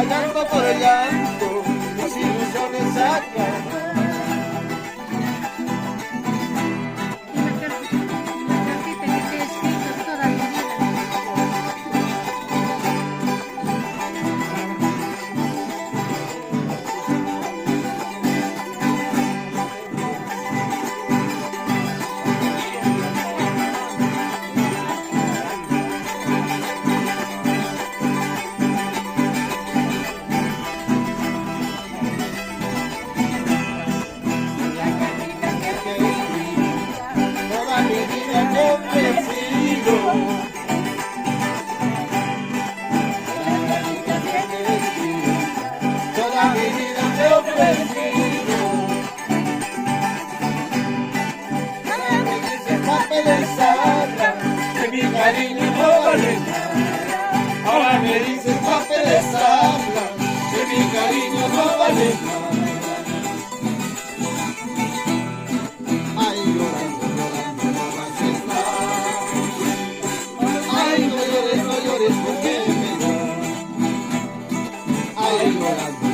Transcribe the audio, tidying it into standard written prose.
llanto por llanto, mis ilusiones acaban. Toda mi vida te he ofrecido. Ahora me dices papeles hablan, que mi cariño no vale nada. Ahora me dices papeles hablan, que mi cariño no vale nada. Ay, llorando, llorando, no haces nada. Ay, no llores, porque me da. Ay, llorando.